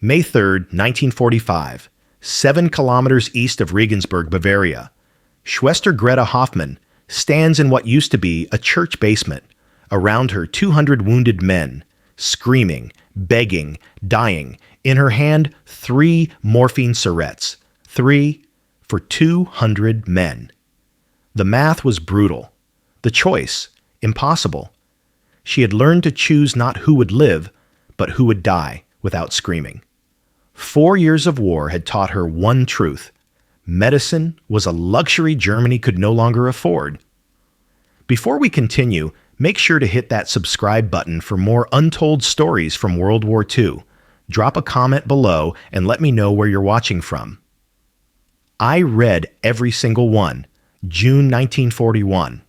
May 3rd, 1945, 7 kilometers east of Regensburg, Bavaria. Schwester Greta Hoffmann stands in what used to be a church basement. Around her, 200 wounded men, screaming, begging, dying. In her hand, 3 morphine syringes. 3 for 200 men. The math was brutal. The choice, impossible. She had learned to choose not who would live, but who would die without screaming. 4 years of war had taught her one truth. Medicine was a luxury Germany could no longer afford. Before we continue, make sure to hit that subscribe button for more untold stories from World War II. Drop a comment below and let me know where you're watching from. I read every single one. June 1941.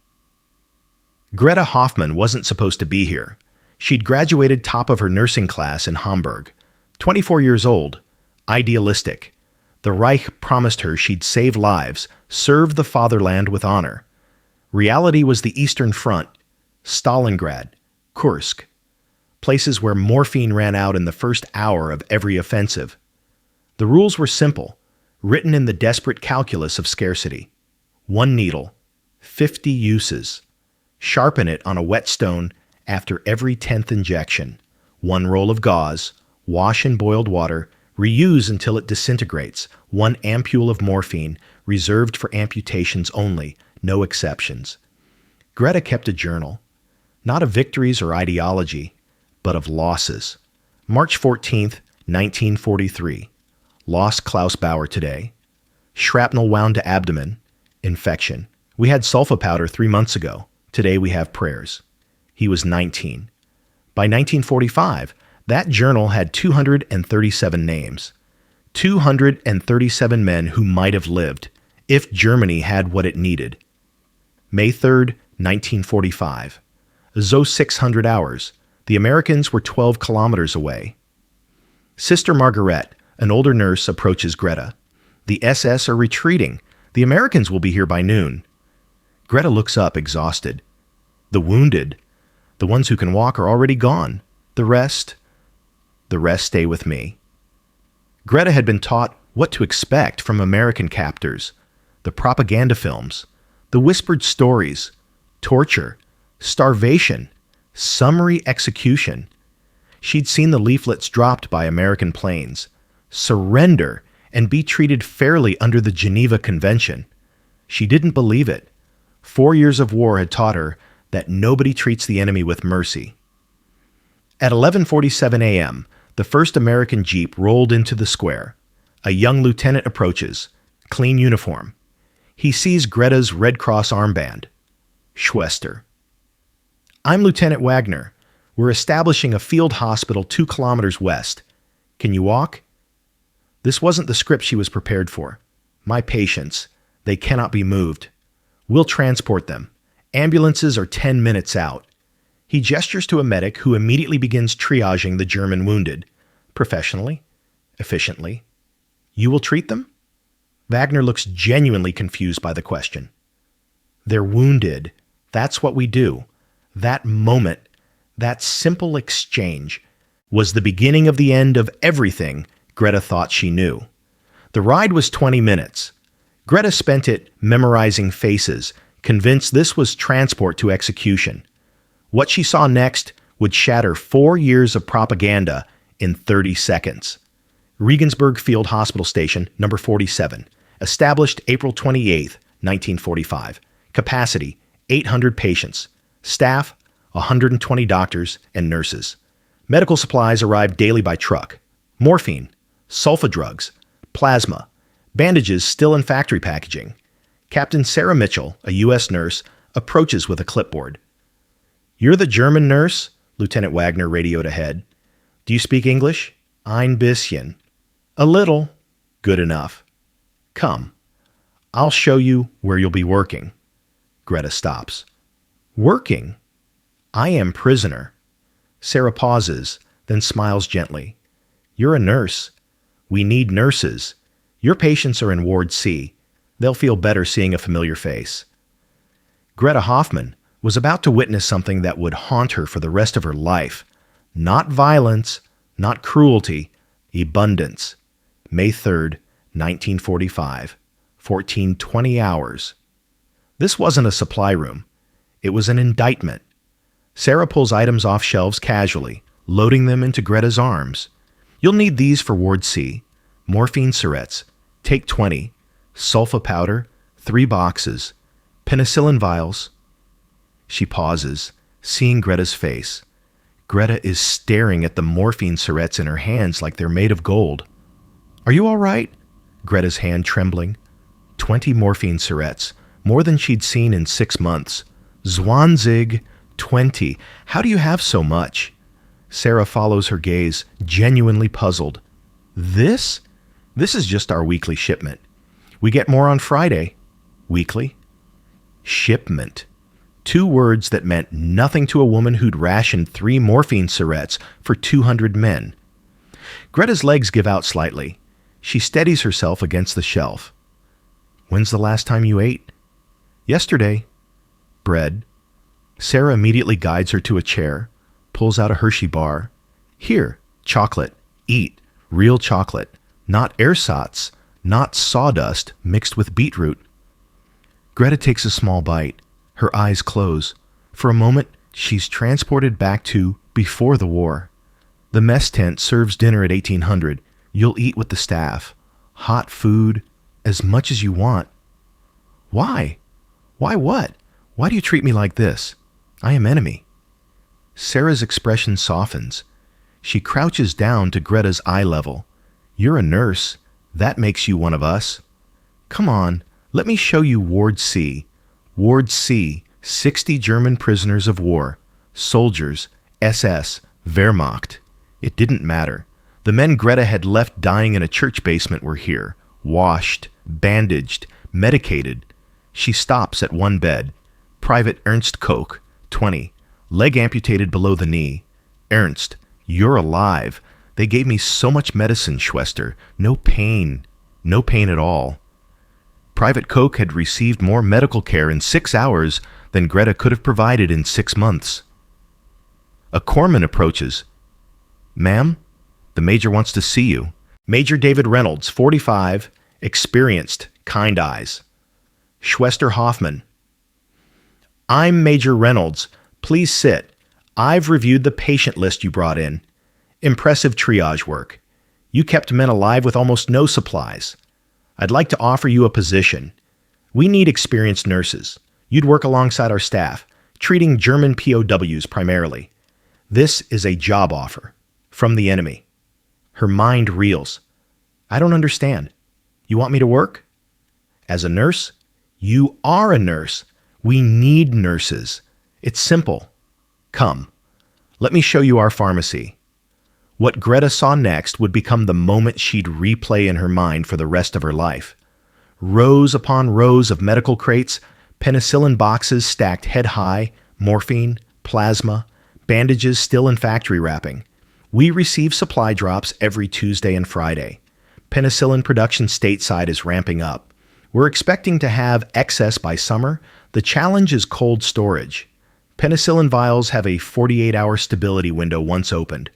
Greta Hoffmann wasn't supposed to be here. She'd graduated top of her nursing class in Hamburg. 24 years old, idealistic. The Reich promised her she'd save lives, serve the fatherland with honor. Reality was the Eastern Front, Stalingrad, Kursk, places where morphine ran out in the first hour of every offensive. The rules were simple, written in the desperate calculus of scarcity. 1 needle, 50 uses. Sharpen it on a whetstone after every 10th injection. 1 roll of gauze. Wash in boiled water, reuse until it disintegrates. 1 ampule of morphine, reserved for amputations only, no exceptions. Greta kept a journal, not of victories or ideology, but of losses. March 14th, 1943. Lost Klaus Bauer today. Shrapnel wound to abdomen. Infection. We had sulfa powder 3 months ago. Today we have prayers. He was 19. By 1945, that journal had 237 names. 237 men who might have lived if Germany had what it needed. May 3rd, 1945. Those 600 hours. The Americans were 12 kilometers away. Sister Margaret, an older nurse, approaches Greta. The SS are retreating. The Americans will be here by noon. Greta looks up, exhausted. The wounded, the ones who can walk, are already gone. The rest stay with me. Greta had been taught what to expect from American captors, the propaganda films, the whispered stories, torture, starvation, summary execution. She'd seen the leaflets dropped by American planes. Surrender and be treated fairly under the Geneva Convention. She didn't believe it. 4 years of war had taught her that nobody treats the enemy with mercy. At 11:47 a.m., the first American jeep rolled into the square. A young lieutenant approaches, clean uniform. He sees Greta's Red Cross armband. Schwester. I'm Lieutenant Wagner. We're establishing a field hospital 2 kilometers west. Can you walk? This wasn't the script she was prepared for. My patients, they cannot be moved. We'll transport them. Ambulances are 10 minutes out. He gestures to a medic who immediately begins triaging the German wounded. Professionally, efficiently. You will treat them? Wagner looks genuinely confused by the question. They're wounded. That's what we do. That moment, that simple exchange, was the beginning of the end of everything Greta thought she knew. The ride was 20 minutes. Greta spent it memorizing faces, convinced this was transport to execution. What she saw next would shatter 4 years of propaganda in 30 seconds. Regensburg Field Hospital Station, number 47. Established April 28, 1945. Capacity, 800 patients. Staff, 120 doctors and nurses. Medical supplies arrived daily by truck. Morphine, sulfa drugs, plasma, bandages still in factory packaging. Captain Sarah Mitchell, a U.S. nurse, approaches with a clipboard. You're the German nurse? Lieutenant Wagner radioed ahead. Do you speak English? Ein bisschen. A little. Good enough. Come. I'll show you where you'll be working. Greta stops. Working? I am prisoner. Sarah pauses, then smiles gently. You're a nurse. We need nurses. Your patients are in Ward C. They'll feel better seeing a familiar face. Greta Hoffmann was about to witness something that would haunt her for the rest of her life. Not violence, not cruelty, Abundance. May 3rd, 1945. 14:20 hours. This wasn't a supply room. It was an indictment. Sarah pulls items off shelves casually, loading them into Greta's arms. You'll need these for Ward C. Morphine syringes. Take 20. Sulfa powder. 3 boxes. Penicillin vials. She pauses, seeing Greta's face. Greta is staring at the morphine syringes in her hands like they're made of gold. Are you all right? Greta's hand trembling. 20 morphine syringes, more than she'd seen in 6 months. Zwanzig, 20. How do you have so much? Sarah follows her gaze, genuinely puzzled. This? This is just our weekly shipment. We get more on Friday. Weekly? Shipment. 2 words that meant nothing to a woman who'd rationed 3 morphine syringes for 200 men. Greta's legs give out slightly. She steadies herself against the shelf. When's the last time you ate? Yesterday. Bread. Sarah immediately guides her to a chair, pulls out a Hershey bar. Here, chocolate. Eat. Real chocolate. Not ersatz. Not sawdust mixed with beetroot. Greta takes a small bite. Her eyes close. For a moment, she's transported back to before the war. The mess tent serves dinner at 1800. You'll eat with the staff. Hot food, as much as you want. Why? Why what? Why do you treat me like this? I am enemy. Sarah's expression softens. She crouches down to Greta's eye level. You're a nurse. That makes you one of us. Come on, let me show you Ward C. Ward C, 60 German prisoners of war. Soldiers, SS, Wehrmacht. It didn't matter. The men Greta had left dying in a church basement were here. Washed, bandaged, medicated. She stops at one bed. Private Ernst Koch, 20. Leg amputated below the knee. Ernst, you're alive. They gave me so much medicine, Schwester. No pain. No pain at all. Private Koch had received more medical care in 6 hours than Greta could have provided in 6 months. A corpsman approaches. Ma'am, the major wants to see you. Major David Reynolds, 45, experienced, kind eyes. Schwester Hoffmann. I'm Major Reynolds. Please sit. I've reviewed the patient list you brought in. Impressive triage work. You kept men alive with almost no supplies. I'd like to offer you a position. We need experienced nurses. You'd work alongside our staff, treating German POWs primarily. This is a job offer from the enemy. Her mind reels. I don't understand. You want me to work? As a nurse? You are a nurse. We need nurses. It's simple. Come. Let me show you our pharmacy. What Greta saw next would become the moment she'd replay in her mind for the rest of her life. Rows upon rows of medical crates, penicillin boxes stacked head high, morphine, plasma, bandages still in factory wrapping. We receive supply drops every Tuesday and Friday. Penicillin production stateside is ramping up. We're expecting to have excess by summer. The challenge is cold storage. Penicillin vials have a 48-hour stability window once opened.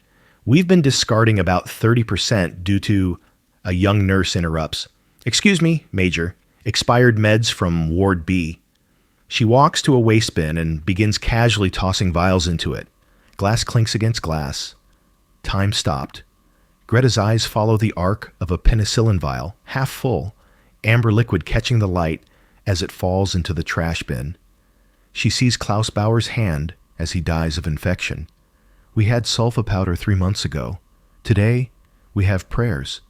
We've been discarding about 30% due to... A young nurse interrupts. Excuse me, Major. Expired meds from Ward B. She walks to a waste bin and begins casually tossing vials into it. Glass clinks against glass. Time stopped. Greta's eyes follow the arc of a penicillin vial, half full, amber liquid catching the light as it falls into the trash bin. She sees Klaus Bauer's hand as he dies of infection. We had sulfa powder 3 months ago. Today, we have prayers.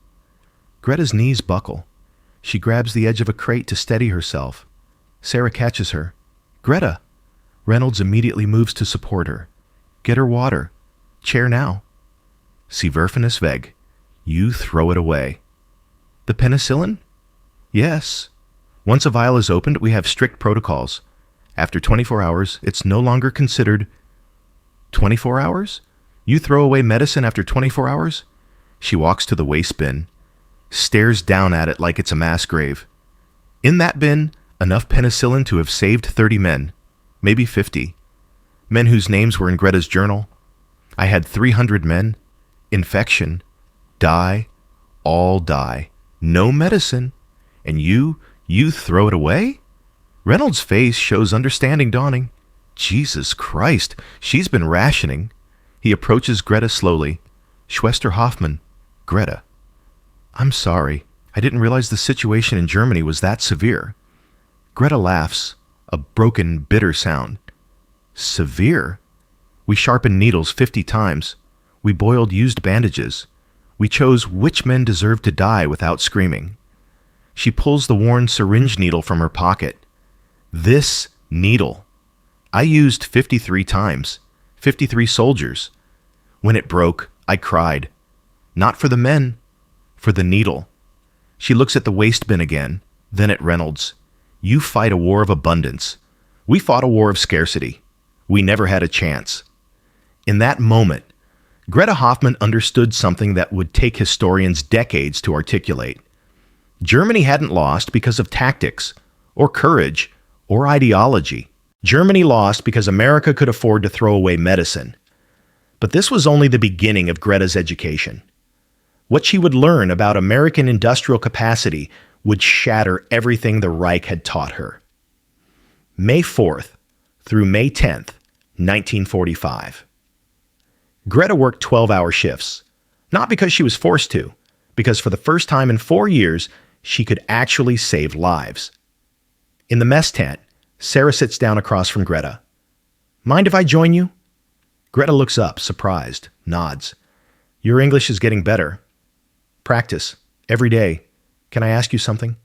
Greta's knees buckle. She grabs the edge of a crate to steady herself. Sarah catches her. Greta! Reynolds immediately moves to support her. Get her water. Chair now. Sie werfen es weg. You throw it away. The penicillin? Yes. Once a vial is opened, we have strict protocols. After 24 hours, it's no longer considered... 24 hours? You throw away medicine after 24 hours? She walks to the waste bin, stares down at it like it's a mass grave. In that bin, enough penicillin to have saved 30 men, maybe 50. Men whose names were in Greta's journal. I had 300 men. Infection. Die, all die. No medicine. And you throw it away? Reynolds' face shows understanding dawning. Jesus Christ, she's been rationing. He approaches Greta slowly. Schwester Hoffmann. Greta. I'm sorry. I didn't realize the situation in Germany was that severe. Greta laughs, a broken, bitter sound. Severe? We sharpened needles 50 times. We boiled used bandages. We chose which men deserved to die without screaming. She pulls the worn syringe needle from her pocket. This needle. I used 53 times. 53 soldiers. When it broke, I cried. Not for the men, for the needle. She looks at the waste bin again, then at Reynolds. You fight a war of abundance. We fought a war of scarcity. We never had a chance. In that moment, Greta Hoffmann understood something that would take historians decades to articulate. Germany hadn't lost because of tactics, or courage, or ideology. Germany lost because America could afford to throw away medicine. But this was only the beginning of Greta's education. What she would learn about American industrial capacity would shatter everything the Reich had taught her. May 4th through May 10th, 1945. Greta worked 12-hour shifts, not because she was forced to, because for the first time in 4 years, she could actually save lives. In the mess tent, Sarah sits down across from Greta. Mind if I join you? Greta looks up, surprised, nods. Your English is getting better. Practice, every day. Can I ask you something?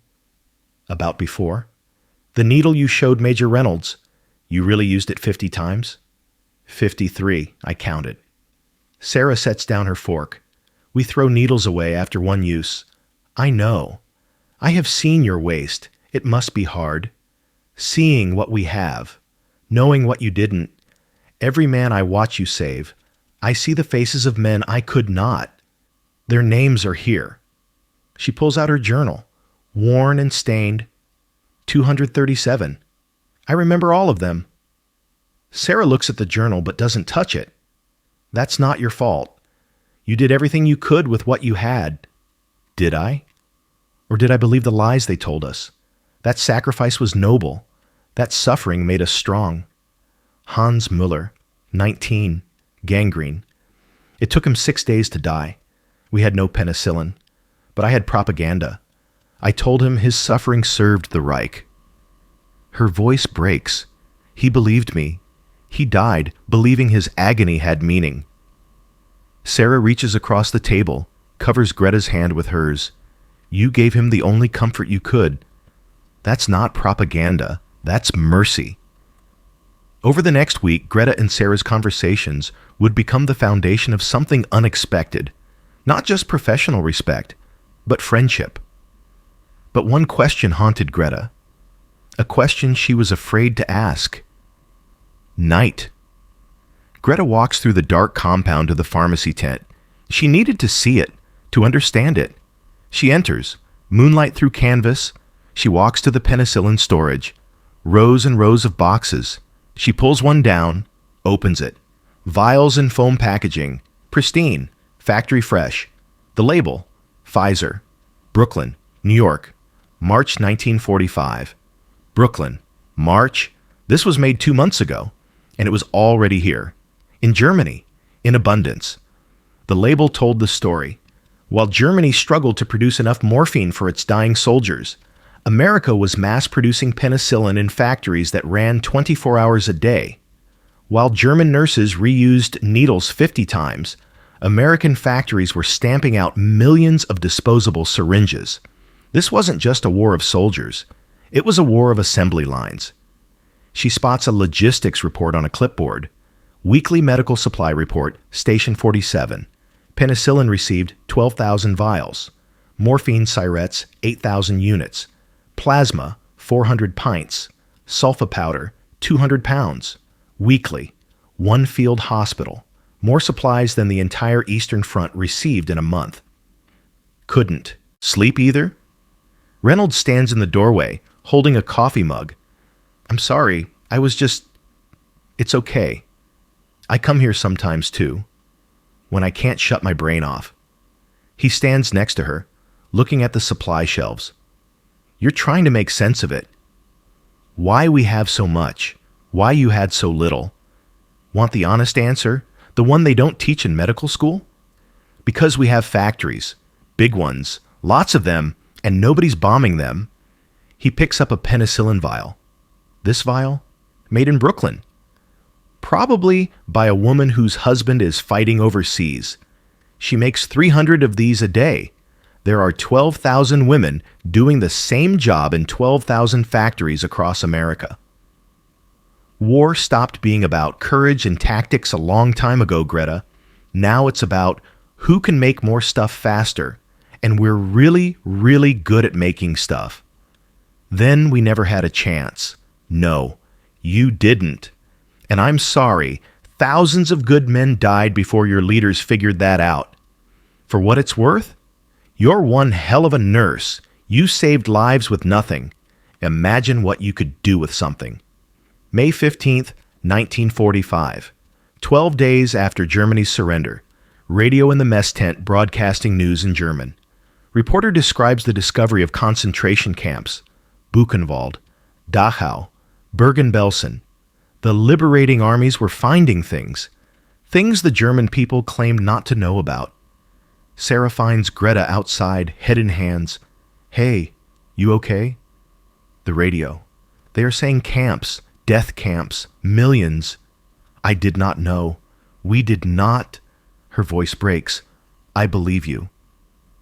About before? The needle you showed Major Reynolds, you really used it 50 times? 53, I counted. Sarah sets down her fork. We throw needles away after one use. I know. I have seen your waste. It must be hard. Seeing what we have, knowing what you didn't. Every man I watch you save, I see the faces of men I could not. Their names are here. She pulls out her journal, worn and stained. 237. I remember all of them. Sarah looks at the journal but doesn't touch it. That's not your fault. You did everything you could with what you had. Did I? Or did I believe the lies they told us? That sacrifice was noble. That suffering made us strong. Hans Müller, 19, gangrene. It took him 6 days to die. We had no penicillin, but I had propaganda. I told him his suffering served the Reich. Her voice breaks. He believed me. He died, believing his agony had meaning. Sarah reaches across the table, covers Greta's hand with hers. You gave him the only comfort you could. That's not propaganda. That's mercy. Over the next week, Greta and Sarah's conversations would become the foundation of something unexpected. Not just professional respect, but friendship. But one question haunted Greta. A question she was afraid to ask. Night. Greta walks through the dark compound to the pharmacy tent. She needed to see it, to understand it. She enters, moonlight through canvas. She walks to the penicillin storage. Rows and rows of boxes. She pulls one down, opens it. Vials in foam packaging, pristine, factory fresh. The label, Pfizer, Brooklyn, New York, March 1945. Brooklyn, March. This was made 2 months ago, and it was already here. In Germany, in abundance. The label told the story. While Germany struggled to produce enough morphine for its dying soldiers, America was mass-producing penicillin in factories that ran 24 hours a day. While German nurses reused needles 50 times, American factories were stamping out millions of disposable syringes. This wasn't just a war of soldiers. It was a war of assembly lines. She spots a logistics report on a clipboard. Weekly medical supply report, Station 47. Penicillin received 12,000 vials. Morphine Syringes, 8,000 units. Plasma, 400 pints. Sulfa powder, 200 pounds. Weekly. One field hospital. More supplies than the entire Eastern Front received in a month. Couldn't sleep either? Reynolds stands in the doorway, holding a coffee mug. I'm sorry, It's okay. I come here sometimes too, when I can't shut my brain off. He stands next to her, looking at the supply shelves. You're trying to make sense of it. Why we have so much, why you had so little. Want the honest answer? The one they don't teach in medical school? Because we have factories, big ones, lots of them, and nobody's bombing them. He picks up a penicillin vial. This vial? Made in Brooklyn. Probably by a woman whose husband is fighting overseas. She makes 300 of these a day. There are 12,000 women doing the same job in 12,000 factories across America. War stopped being about courage and tactics a long time ago, Greta. Now it's about who can make more stuff faster, and we're really, really good at making stuff. Then we never had a chance. No, you didn't. And I'm sorry, thousands of good men died before your leaders figured that out. For what it's worth, you're one hell of a nurse. You saved lives with nothing. Imagine what you could do with something. May 15th, 1945. 12 days after Germany's surrender. Radio in the mess tent broadcasting news in German. Reporter describes the discovery of concentration camps. Buchenwald, Dachau, Bergen-Belsen. The liberating armies were finding things the German people claimed not to know about. Sarah finds Greta outside, head in hands. Hey, you okay? The radio. They are saying camps, death camps, millions. I did not know. We did not. Her voice breaks. I believe you.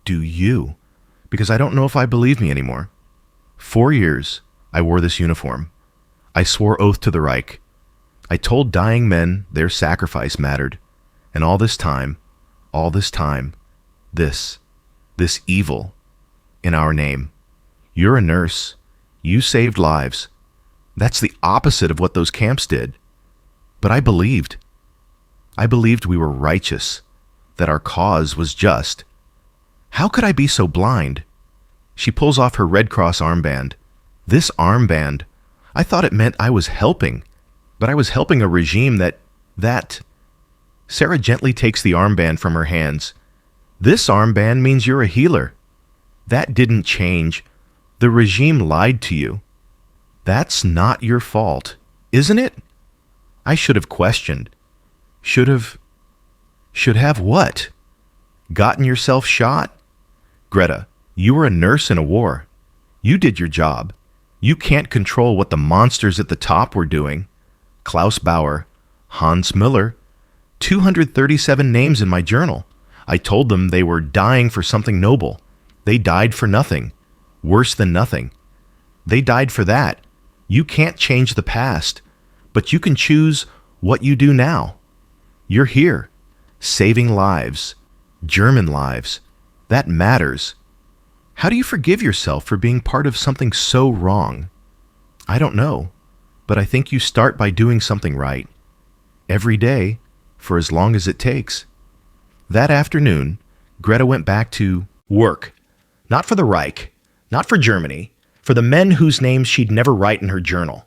Do you? Because I don't know if I believe me anymore. 4 years, I wore this uniform. I swore oath to the Reich. I told dying men their sacrifice mattered. And all this time, this evil in our name. You're a nurse. You saved lives. That's the opposite of what those camps did. But I believed. I believed we were righteous, that our cause was just. How could I be so blind? She pulls off her Red Cross armband. This armband, I thought it meant I was helping, but I was helping a regime that... Sarah gently takes the armband from her hands. This armband means you're a healer. That didn't change. The regime lied to you. That's not your fault, isn't it? I should have questioned. Should have what? Gotten yourself shot? Greta, you were a nurse in a war. You did your job. You can't control what the monsters at the top were doing. Klaus Bauer, Hans Müller, 237 names in my journal. I told them they were dying for something noble. They died for nothing. Worse than nothing. They died for that. You can't change the past, but you can choose what you do now. You're here, saving lives, German lives. That matters. How do you forgive yourself for being part of something so wrong? I don't know, but I think you start by doing something right. Every day, for as long as it takes. That afternoon, Greta went back to work. Not for the Reich, not for Germany, for the men whose names she'd never write in her journal.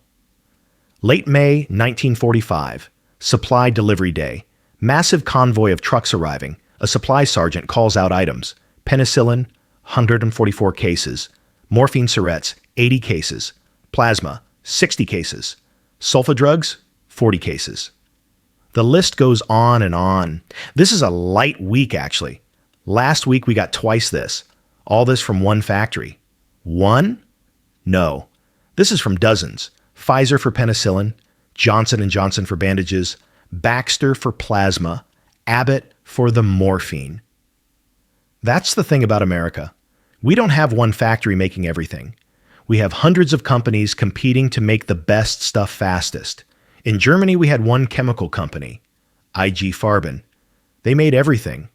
Late May 1945, supply delivery day. Massive convoy of trucks arriving. A supply sergeant calls out items. Penicillin, 144 cases. Morphine Syringes, 80 cases. Plasma, 60 cases. Sulfa drugs, 40 cases. The list goes on and on. This is a light week, actually. Last week we got twice this. All this from one factory. One? No. This is from dozens. Pfizer for penicillin, Johnson & Johnson for bandages, Baxter for plasma, Abbott for the morphine. That's the thing about America. We don't have one factory making everything. We have hundreds of companies competing to make the best stuff fastest. In Germany, we had one chemical company, IG Farben. They made everything.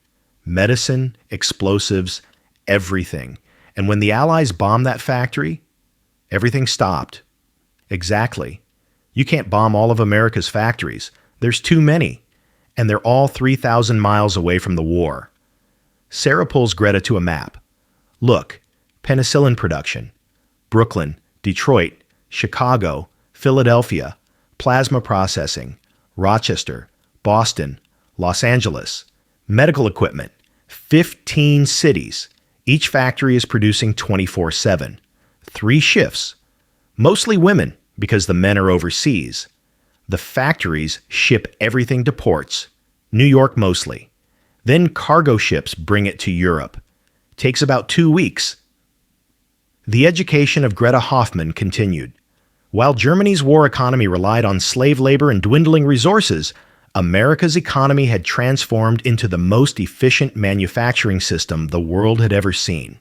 Medicine, explosives, everything. And when the Allies bombed that factory, everything stopped. Exactly. You can't bomb all of America's factories. There's too many. And they're all 3,000 miles away from the war. Sarah pulls Greta to a map. Look, penicillin production. Brooklyn, Detroit, Chicago, Philadelphia, plasma processing, Rochester, Boston, Los Angeles, medical equipment, 15 cities. Each factory is producing 24/7. 3 shifts. Mostly women, because the men are overseas. The factories ship everything to ports. New York mostly. Then cargo ships bring it to Europe. Takes about 2 weeks. The education of Greta Hoffmann continued. While Germany's war economy relied on slave labor and dwindling resources, America's economy had transformed into the most efficient manufacturing system the world had ever seen.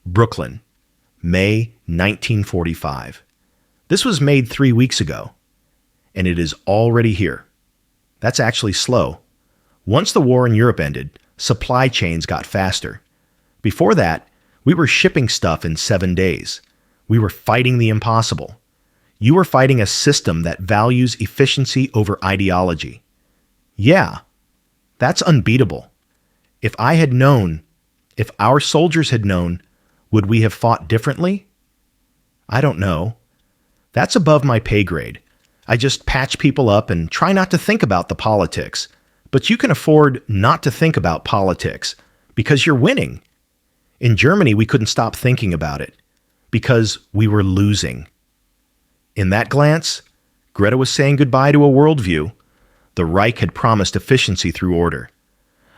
Brooklyn, May 1945. This was made 3 weeks ago, and it is already here. That's actually slow. Once the war in Europe ended, supply chains got faster. Before that, we were shipping stuff in 7 days. We were fighting the impossible. You were fighting a system that values efficiency over ideology. Yeah, that's unbeatable. If our soldiers had known, would we have fought differently? I don't know. That's above my pay grade. I just patch people up and try not to think about the politics. But you can afford not to think about politics because you're winning. In Germany, we couldn't stop thinking about it because we were losing. In that glance, Greta was saying goodbye to a worldview. The Reich had promised efficiency through order.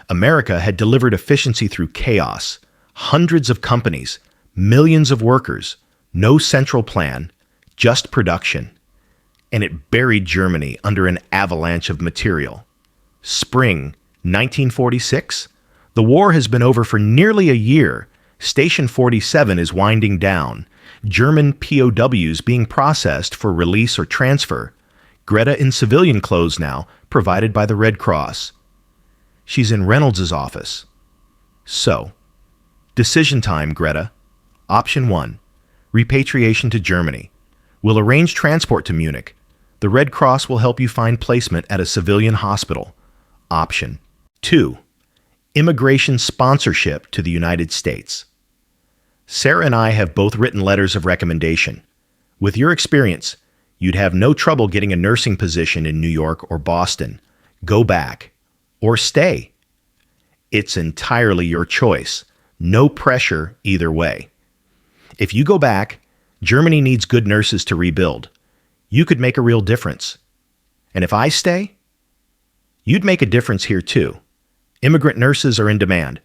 America had delivered efficiency through chaos. Hundreds of companies, millions of workers, no central plan, just production. And it buried Germany under an avalanche of material. Spring 1946. The war has been over for nearly a year. Station 47 is winding down. German POWs being processed for release or transfer. Greta in civilian clothes now, provided by the Red Cross. She's in Reynolds' office. So, decision time, Greta. Option 1. Repatriation to Germany. We'll arrange transport to Munich. The Red Cross will help you find placement at a civilian hospital. Option 2. Immigration sponsorship to the United States. Sarah and I have both written letters of recommendation. With your experience, you'd have no trouble getting a nursing position in New York or Boston. Go back. Or stay. It's entirely your choice. No pressure either way. If you go back, Germany needs good nurses to rebuild. You could make a real difference. And if I stay, you'd make a difference here too. Immigrant nurses are in demand.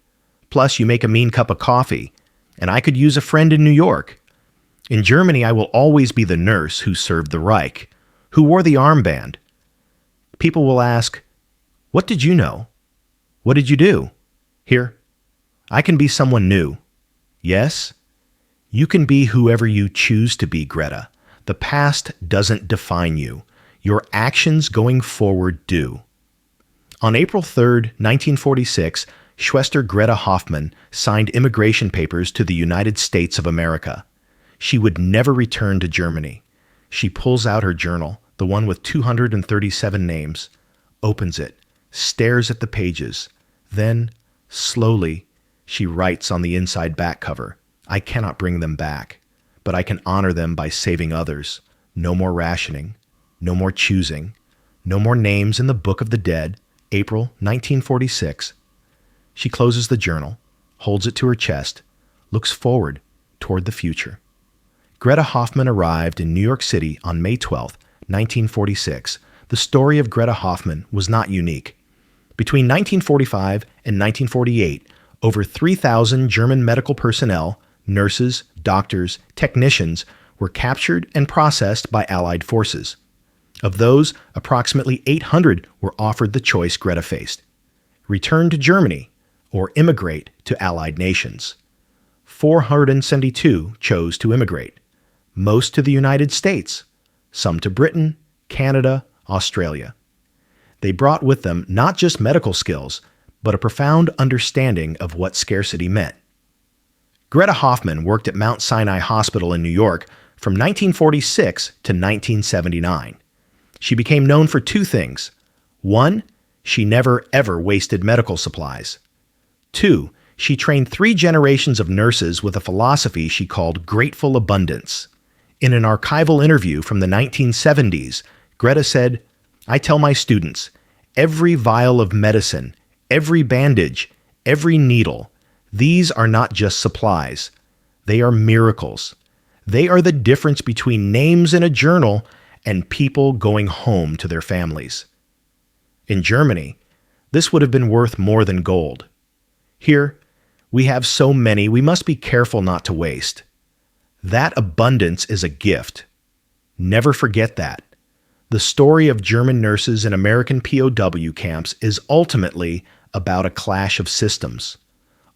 Plus, you make a mean cup of coffee, and I could use a friend in New York. In Germany, I will always be the nurse who served the Reich, who wore the armband. People will ask, "What did you know? What did you do?" Here, I can be someone new. Yes, you can be whoever you choose to be, Greta. The past doesn't define you. Your actions going forward do. On April 3, 1946, Schwester Greta Hoffmann signed immigration papers to the United States of America. She would never return to Germany. She pulls out her journal, the one with 237 names, opens it, stares at the pages. Then, slowly, she writes on the inside back cover, "I cannot bring them back, but I can honor them by saving others. No more rationing, no more choosing, no more names in the Book of the Dead." April 1946. She closes the journal, holds it to her chest, looks forward toward the future. Greta Hoffmann arrived in New York City on May 12, 1946. The story of Greta Hoffmann was not unique. Between 1945 and 1948, over 3,000 German medical personnel, nurses, doctors, technicians were captured and processed by Allied forces. Of those, approximately 800 were offered the choice Greta faced: return to Germany or immigrate to Allied nations. 472 chose to immigrate, most to the United States, some to Britain, Canada, Australia. They brought with them not just medical skills, but a profound understanding of what scarcity meant. Greta Hoffmann worked at Mount Sinai Hospital in New York from 1946 to 1979. She became known for 2 things. 1, she never ever wasted medical supplies. 2, she trained 3 generations of nurses with a philosophy she called grateful abundance. In an archival interview from the 1970s, Greta said, "I tell my students, every vial of medicine, every bandage, every needle. These are not just supplies. They are miracles. They are the difference between names in a journal and people going home to their families. In Germany, this would have been worth more than gold. Here, we have so many we must be careful not to waste. That abundance is a gift. Never forget that. The story of German nurses in American POW camps is ultimately about a clash of systems.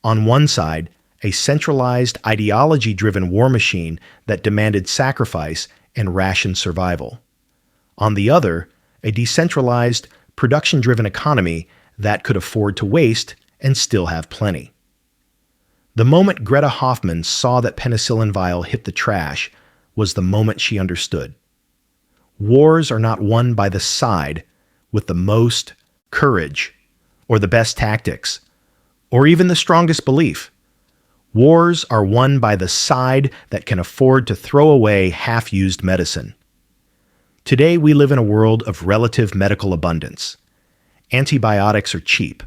On one side, a centralized, ideology-driven war machine that demanded sacrifice and rationed survival. On the other, a decentralized, production-driven economy that could afford to waste and still have plenty. The moment Greta Hoffmann saw that penicillin vial hit the trash was the moment she understood. Wars are not won by the side with the most courage, or the best tactics, or even the strongest belief. Wars are won by the side that can afford to throw away half-used medicine. Today we live in a world of relative medical abundance. Antibiotics are cheap.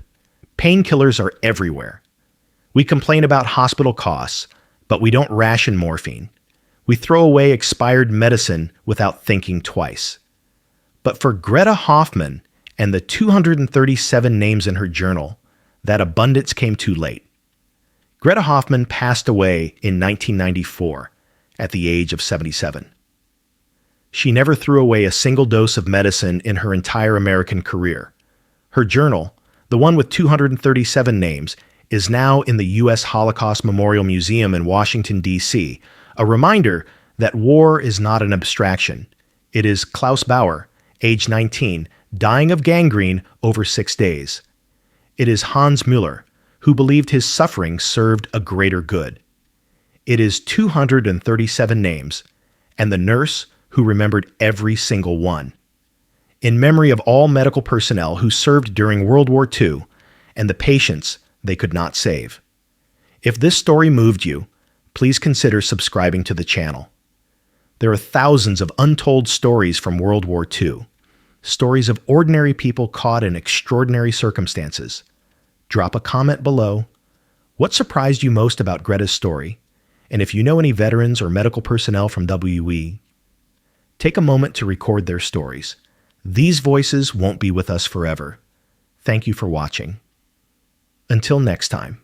Painkillers are everywhere. We complain about hospital costs, but we don't ration morphine. We throw away expired medicine without thinking twice. But for Greta Hoffmann and the 237 names in her journal, that abundance came too late. Greta Hoffmann passed away in 1994 at the age of 77. She never threw away a single dose of medicine in her entire American career. Her journal, the one with 237 names, is now in the U.S. Holocaust Memorial Museum in Washington, D.C., a reminder that war is not an abstraction. It is Klaus Bauer, age 19, dying of gangrene over 6 days. It is Hans Müller, who believed his suffering served a greater good. It is 237 names, and the nurse who remembered every single one. In memory of all medical personnel who served during World War II and the patients they could not save. If this story moved you, please consider subscribing to the channel. There are thousands of untold stories from World War II, stories of ordinary people caught in extraordinary circumstances. Drop a comment below. What surprised you most about Greta's story? And if you know any veterans or medical personnel from WWII, take a moment to record their stories. These voices won't be with us forever. Thank you for watching. Until next time.